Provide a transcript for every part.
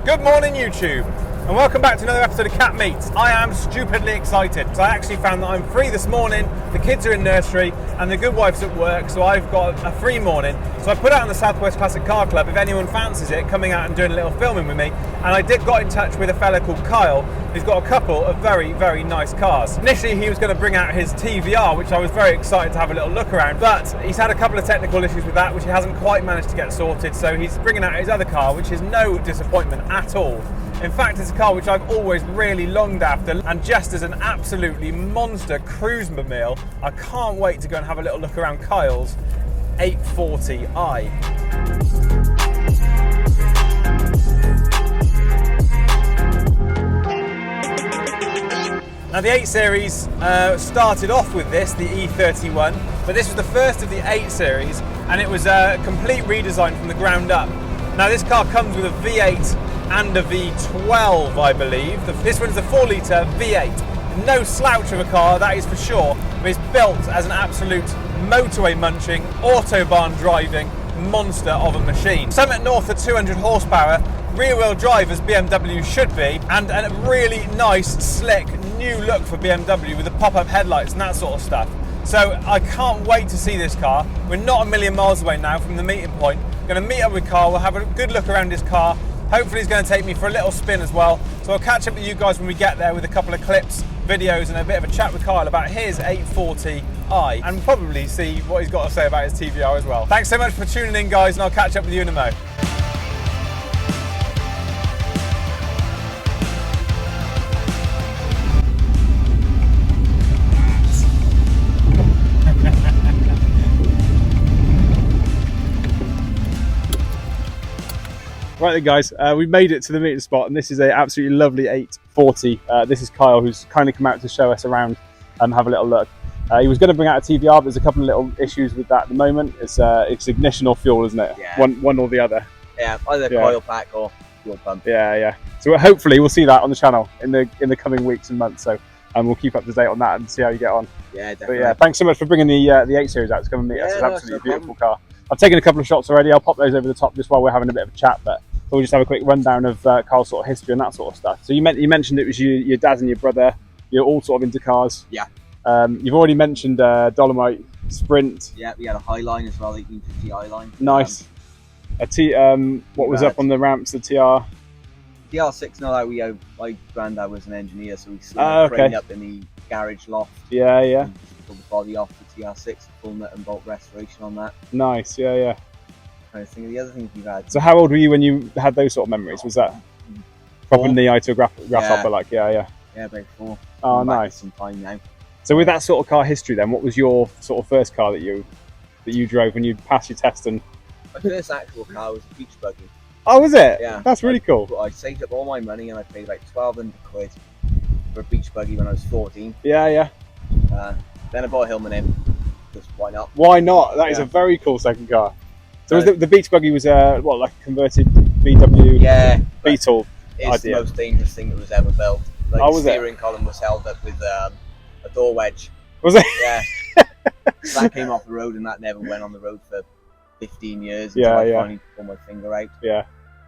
Good morning YouTube, and welcome back to another episode of Cat Meets. I am stupidly excited because I actually found that I'm free this morning, the kids are in nursery and the good wife's at work, so I've got a free morning. So I put out on the Southwest Classic Car Club, if anyone fancies it, coming out and doing a little filming with me. And I got in touch with a fella called Kyle, who's got a couple of very, very nice cars. Initially he was going to bring out his TVR, which I was very excited to have a little look around, but he's had a couple of technical issues with that, which he hasn't quite managed to get sorted, so he's bringing out his other car, which is no disappointment at all. In fact, it's a car which I've always really longed after, and just as an absolutely monster cruise-mobile, I can't wait to go and have a little look around Kyle's 840i. Now the 8 Series started off with this, the E31, but this was the first of the 8 Series, and it was a complete redesign from the ground up. Now this car comes with a V8 and a V12, I believe. This one's a 4-litre V8. No slouch of a car, that is for sure, but it's built as an absolute motorway munching, autobahn driving monster of a machine. Something north of 200 horsepower, rear wheel drive as BMW should be, and a really nice, slick, new look for BMW with the pop-up headlights and that sort of stuff. So I can't wait to see this car. We're not a million miles away now from the meeting point. Going to meet up with Carl, we'll have a good look around his car. Hopefully he's going to take me for a little spin as well. So I'll catch up with you guys when we get there with a couple of clips, videos and a bit of a chat with Kyle about his 840i, and probably see what he's got to say about his TVR as well. Thanks so much for tuning in guys, and I'll catch up with you in a mo. Right then guys, we've made it to the meeting spot, and this is an absolutely lovely 840. This is Kyle, who's kindly come out to show us around and have a little look. He was going to bring out a TVR, but there's a couple of little issues with that at the moment. It's ignition or fuel, isn't it? Yeah. One or the other. Yeah, either coil pack or fuel pump. Yeah. So hopefully we'll see that on the channel in the coming weeks and months. So we'll keep up to date on that and see how you get on. Yeah, definitely. But yeah, thanks so much for bringing the 8 Series out to come and meet us. It's an absolutely beautiful car. I've taken a couple of shots already. I'll pop those over the top just while we're having a bit of a chat, but we'll just have a quick rundown of Carl's sort of history and that sort of stuff. So you mentioned it was your dad and your brother. You're all sort of into cars. Yeah. You've already mentioned Dolomite, Sprint. Yeah, we had a Highline as well, the E50i line. Nice. What was up on the ramps? The TR. TR6. No, my granddad was an engineer, so we slid the crane up in the garage loft. Yeah. And pulled the body off the TR6, full nut and bolt restoration on that. Nice. Yeah. Trying to think of the other things we've had. So how old were you when you had those sort of memories? Was that proper knee eye to a grasshopper? Like yeah, about 4. Oh, nice. Some time now. So with that sort of car history, then, what was your sort of first car that you drove when you passed your test? And my first actual car was a beach buggy. Oh, was it? Yeah. That's really cool. I saved up all my money and I paid like 1,200 quid for a beach buggy when I was 14. Yeah. Then I bought a Hillman in. Just why not? Why not? That is a very cool second car. So was the beach buggy was like a converted VW Beetle It's idea? the most dangerous thing that was ever built. Like Oh, the was it? steering column was held up with a door wedge. Was it? Yeah. So that came off the road and that never went on the road for 15 years until I finally pulled my finger out. Yeah.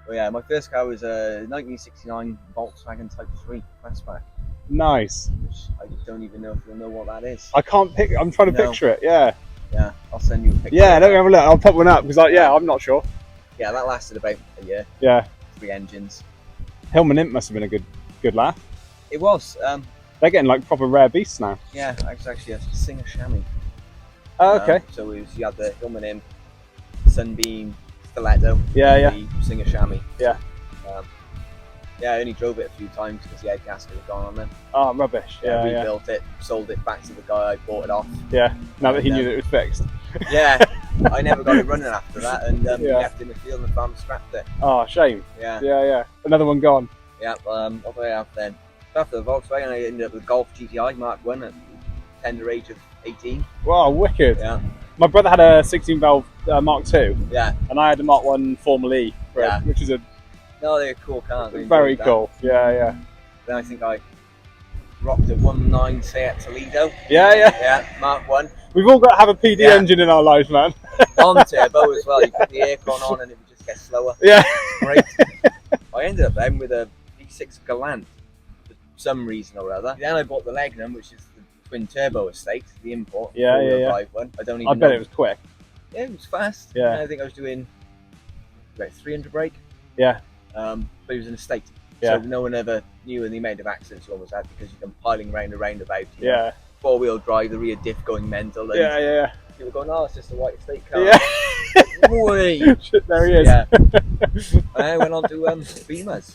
But yeah, my first car was a 1969 Volkswagen Type 3 Fastback. Nice. Which I don't even know if you'll know what that is. I can't pick. I'm trying to picture it. Yeah. Yeah, I'll send you a picture. Yeah, let me have a look. I'll pop one up because I'm not sure. Yeah, that lasted about a year. Yeah. 3 engines. Hillman Imp must have been a good laugh. It was. They're getting like proper rare beasts now. Yeah, I was actually a Singer Chamois. Oh, okay. So you had the Hillman Imp, Sunbeam, Stiletto. Yeah. The Singer Chamois. Yeah. I only drove it a few times because the head gasket had gone on them. Oh, rubbish. Yeah. Rebuilt it, sold it back to the guy I bought it off. Yeah. Now that he knew that it was fixed. Yeah. I never got it running after that, and we left it in the field and the farm scrapped it. Oh, shame. Yeah. Another one gone. Yeah. What do I have then? After the Volkswagen, I ended up with Golf GTI Mark 1 at tender age of 18. Wow, wicked. Yeah. My brother had a 16 valve Mark II. Yeah. And I had a Mark 1 Formula E, which is No, they're cool cars. very cool. Yeah. Then I think I rocked a 1.9 Seat Toledo. Yeah, Mark 1. We've all got to have a PD engine in our lives, man. On turbo as well. You put the aircon on and it would just get slower. Yeah. Great. I I ended up then with a V6 Galant for some reason or other. Then I bought the Legnum, which is the twin turbo estate, the import. Yeah, four-wheel yeah. drive one. I don't even I bet know. it was quick. Yeah, it was fast. Yeah. And I think I was doing about 300 brake. Yeah. But it was an estate. Yeah. So no one ever knew the amount of accidents you almost had because you're piling around a roundabout. You Yeah. know, four-wheel drive, the rear diff going mental. And Yeah. people going, oh, it's just a white estate car. Yeah. Wait. There he is. Yeah. And I went on to Beamers.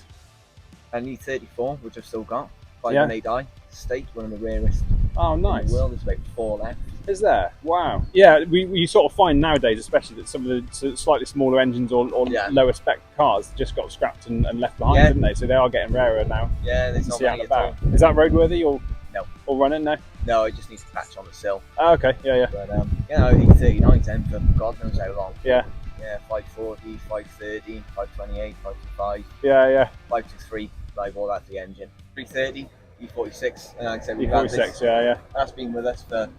An E34, which I've still got. 518i. Estate, one of the rarest Oh, in nice. the world. There's about 4 left. Is there? Wow. Yeah, we sort of find nowadays, especially that some of the slightly smaller engines or lower spec cars just got scrapped and left behind, didn't they? So they are getting rarer now. Yeah, there's not many at all. Is that roadworthy or no? Or running now? No, it just needs to patch on the sill. Oh, okay. Yeah. But you know, E39 then for God knows how long. Yeah. Yeah, 540, 530, 528, 525. Yeah. 523. Drive all that to the engine. 330, E46, and like I said, we've had E46. this. Yeah. That's been with us for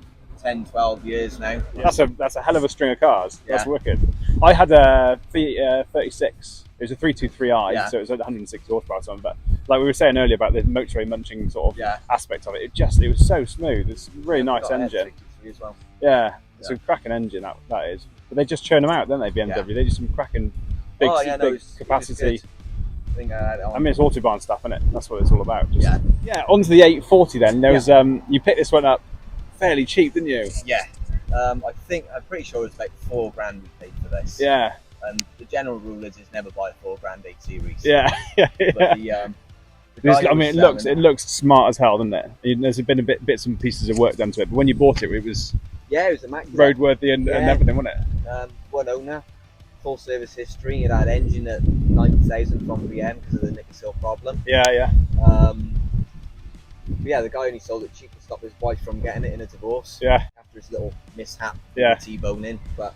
10, 12 years now. That's a hell of a string of cars. Yeah. That's wicked. I had a 36. It was a 323i, so it was 160 horsepower or something. But like we were saying earlier about the motorway munching sort of aspect of it, it was so smooth. It's a really nice engine. As well. Yeah, it's a cracking engine that is. But they just churn them out, don't they? BMW. They do some cracking big capacity. I mean, it's Autobahn stuff, isn't it? That's what it's all about. Yeah. Onto the 840 then. There was you picked this one up fairly cheap, didn't you? Yeah. I'm pretty sure it's like $4,000 we paid for this. Yeah. And the general rule is never buy a $4,000 8 Series. Yeah. But it looks smart as hell, doesn't it? There's been bits and pieces of work done to it, but when you bought it, it was immaculate. roadworthy and everything, wasn't it? One owner, full service history. It had engine at 90,000 from BM because of the Nickersill problem. Yeah. The guy only sold it cheap to stop his wife from getting it in a divorce. Yeah. After his little mishap, T-bone in, but.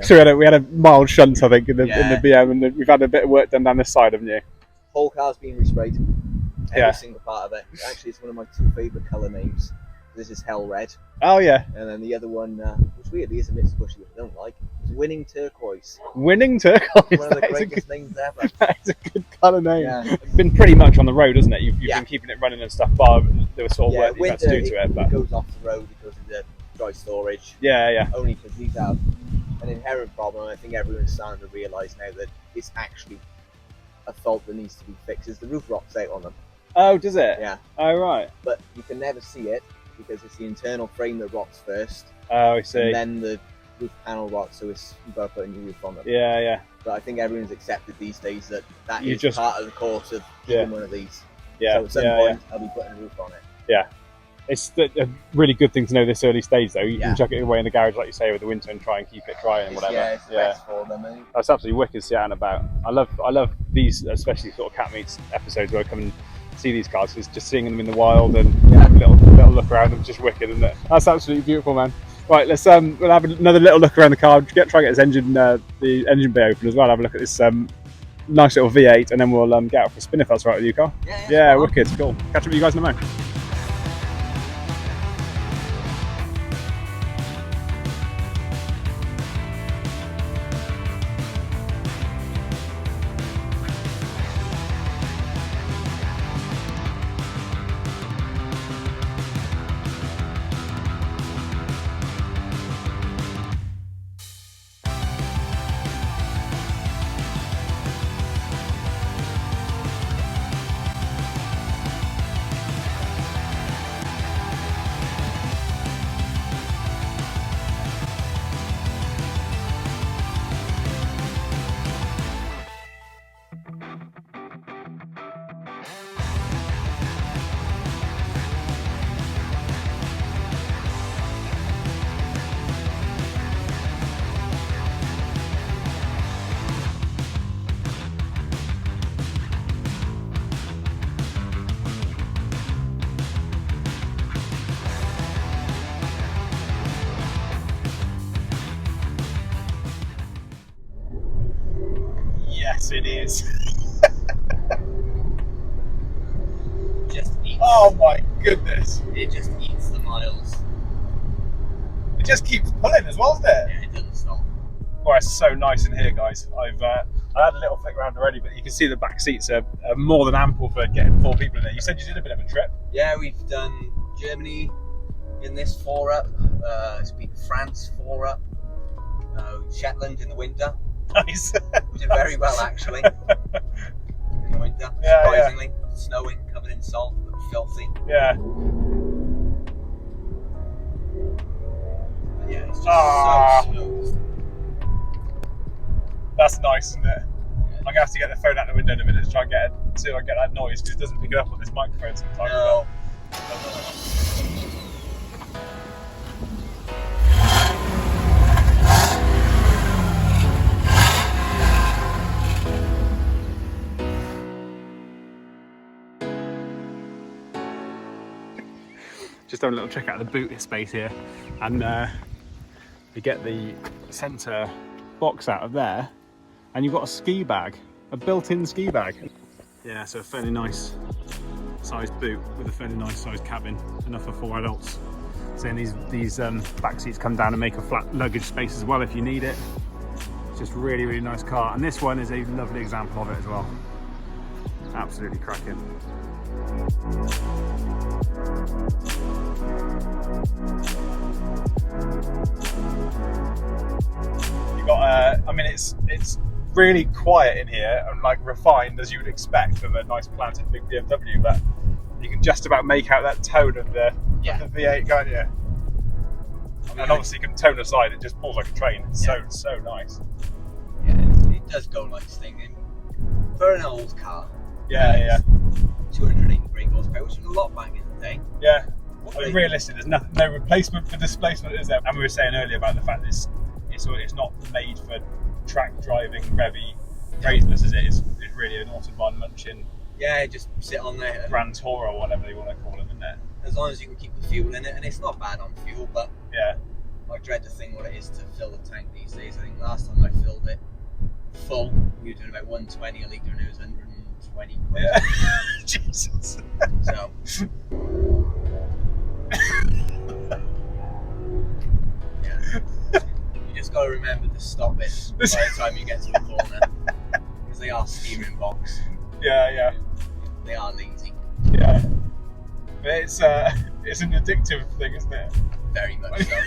So we had a mild shunt, I think, in the BM, and we've had a bit of work done down this side, haven't you? Whole car's been resprayed. Every single part of it. Actually, it's one of my 2 favourite colour names. This is Hell Red. Oh yeah. And then the other one, which weirdly is a Mitsubishi, which I don't like, is Winning Turquoise. Winning Turquoise. One of the greatest names ever. That is a good colour name. Yeah. It's been pretty much on the road, hasn't it? You've been keeping it running and stuff, bar there was sort of work that you had to do to it. But it goes off the road because of the dry storage. Yeah. Only because these have an inherent problem. I think everyone's starting to realise now that it's actually a fault that needs to be fixed. Is the roof rots out on them. Oh, does it? Yeah. Oh, right. But you can never see it because it's the internal frame that rots first. Oh, I see. And then the roof panel rots, so you've got to put a new roof on them. Yeah. But I think everyone's accepted these days that You is just- part of the course of keeping one of these. Yeah. So at some point, I'll be putting a roof on it. Yeah. It's a really good thing to know this early stage, though. You can chuck it away in the garage, like you say, with the winter and try and keep it dry and whatever. Yeah, it's best for them. That's absolutely wicked to see out and about. I love these, especially sort of cat meets episodes where I come and see these cars, because just seeing them in the wild and have a little look around them, just wicked, isn't it? That's absolutely beautiful, man. Right, let's we'll have another little look around the car. Try and get this engine, the engine bay open as well. Have a look at this nice little V8, and then we'll get out for a spin if that's right with you, Carl. Yeah, wicked, cool. Catch up with you guys in a moment. Yes, it is. Just eats. Oh my goodness. It just eats the miles. It just keeps pulling as well, doesn't it? Yeah, it doesn't stop. Oh, it's so nice in here, guys. I had a little flick around already, but you can see the back seats are more than ample for getting 4 people in there. You said you did a bit of a trip. Yeah, we've done Germany in this 4-up, it's been France 4-up, Shetland in the winter. Nice. We did very well actually in the winter, Yeah, surprisingly. Snowing, covered in salt, looked filthy. Yeah. But yeah, it's just so smooth. That's nice, isn't it? I'm gonna have to get the phone out the window in a minute to try and see if I can get that noise, because it doesn't pick it up on this microphone sometimes. No. Just have a little check out the boot space here, and you get the centre box out of there, and you've got a ski bag, a built-in ski bag. Yeah, so a fairly nice sized boot with a fairly nice sized cabin, enough for 4 adults. So then these back seats come down and make a flat luggage space as well if you need it. It's just really, really nice car, and this one is a lovely example of it as well. Absolutely cracking. You got I mean, it's really quiet in here and like refined as you would expect of a nice planted big BMW, but you can just about make out that tone of the V8, can't you? And obviously you can tone aside, it just pulls like a train. It's so nice. Yeah, it does go like stinging. For an old car. Yeah. 280 brake horsepower, which was a lot back in the day. Yeah. I mean, realistically, there's no replacement for displacement, is there? And we were saying earlier about the fact that it's not made for track driving, revvy craziness, is it? It's really an Autobahn munching. Yeah, just sit on there. Grand Tour or whatever you want to call it, isn't it? As long as you can keep the fuel in it, and it's not bad on fuel, but yeah, I dread to think what it is to fill the tank these days. I think last time I filled it full, we were doing about 120 a litre, and it was 120 quid. Yeah. Jesus. So. Yeah. You just got to remember to stop it by the time you get to the corner, because they are steering box. Yeah. They are lazy. Yeah. But it's an addictive thing, isn't it? Very much so.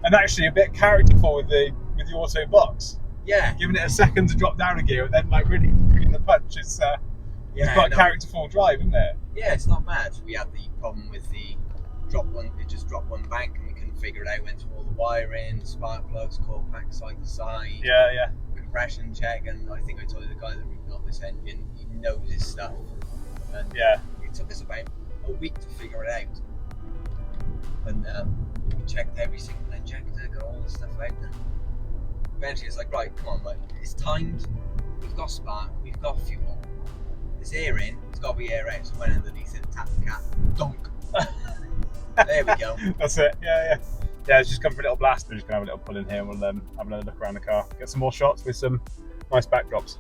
And actually a bit characterful with the auto box. Yeah. Giving it a second to drop down a gear and then like really bringing the punch. It's quite a characterful drive, isn't it? Yeah, it's not bad. We had the problem with the it just dropped one bank and we couldn't figure it out. Went through all the wiring, spark plugs, core pack side to side. Yeah. Compression check, and I think I told you the guy that rebuilt this engine, he knows his stuff. And it took us about a week to figure it out. And we checked every single injector, got all the stuff out there. Eventually it's like, right, come on, mate, it's timed, we've got spark, we've got fuel. There's air in, it's got to be air out, so I went underneath it, tap the cap, dunk. There we go. That's it, yeah. Yeah, it's just come for a little blast. We're just going to have a little pull in here and we'll have another look around the car. Get some more shots with some nice backdrops.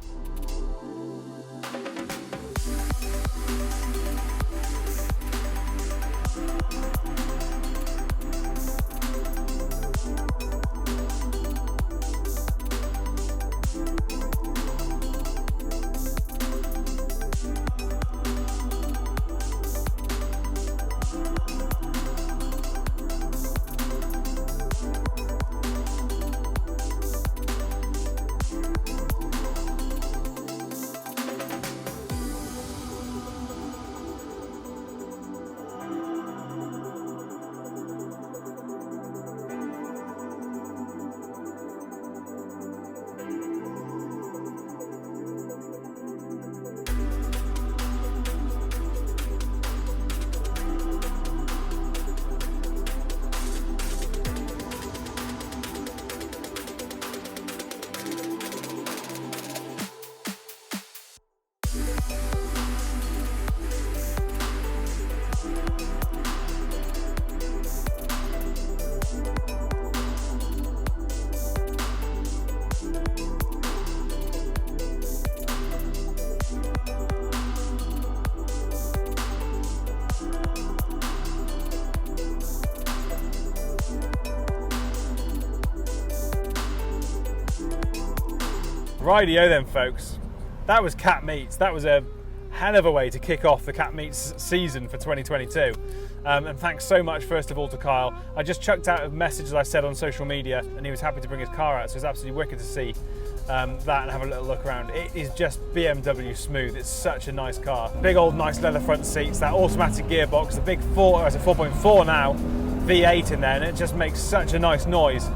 Rightio then, folks. That was Cat Meets. That was a hell of a way to kick off the Cat Meets season for 2022. And thanks so much, first of all, to Kyle. I just chucked out a message, as I said, on social media, and he was happy to bring his car out, so it's absolutely wicked to see that and have a little look around. It is just BMW smooth. It's such a nice car. Big old nice leather front seats, that automatic gearbox, the big 4.4 now, V8 in there, and it just makes such a nice noise.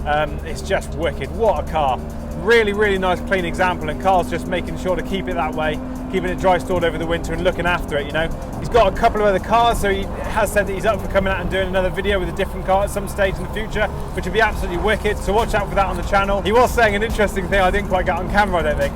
It's just wicked. What a car. Really, really nice clean example, and Carl's just making sure to keep it that way, keeping it dry stored over the winter and looking after it, you know. He's got a couple of other cars, so he has said that he's up for coming out and doing another video with a different car at some stage in the future, which would be absolutely wicked, so watch out for that on the channel. He was saying an interesting thing I didn't quite get on camera, I don't think,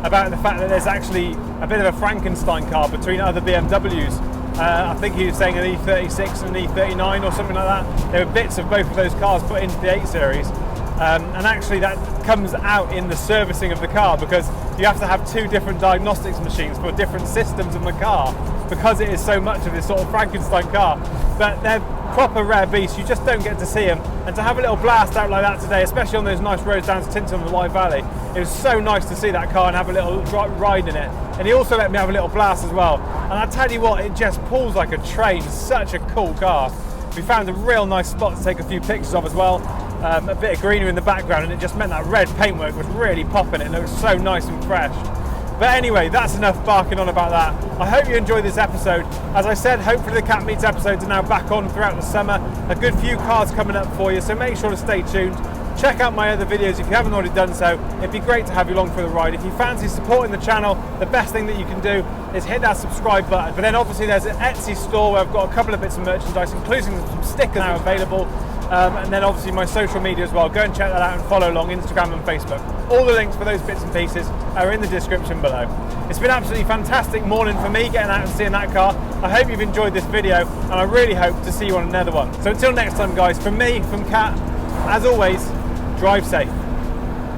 about the fact that there's actually a bit of a Frankenstein car between other BMWs. I think he was saying an E36 and an E39 or something like that. There were bits of both of those cars put into the 8 Series. And actually that comes out in the servicing of the car, because you have to have 2 different diagnostics machines for different systems in the car, because it is so much of this sort of Frankenstein car. But they're proper rare beasts, you just don't get to see them. And to have a little blast out like that today, especially on those nice roads down to Tinton on the Wye Valley, it was so nice to see that car and have a little ride in it. And he also let me have a little blast as well. And I tell you what, it just pulls like a train. Such a cool car. We found a real nice spot to take a few pictures of as well. A bit of greenery in the background, and it just meant that red paintwork was really popping. It looked so nice and fresh. But anyway, that's enough barking on about that. I hope you enjoyed this episode. As I said, hopefully the Cat Meets episodes are now back on throughout the summer. A good few cars coming up for you, so make sure to stay tuned. Check out my other videos if you haven't already done so. It'd be great to have you along for the ride. If you fancy supporting the channel, the best thing that you can do is hit that subscribe button. But then obviously there's an Etsy store where I've got a couple of bits of merchandise, including some stickers now available. And then obviously my social media as well. Go and check that out and follow along, Instagram and Facebook. All the links for those bits and pieces are in the description below. It's been absolutely fantastic morning for me getting out and seeing that car. I hope you've enjoyed this video, and I really hope to see you on another one. So until next time guys, from me, from Kat, as always, drive safe.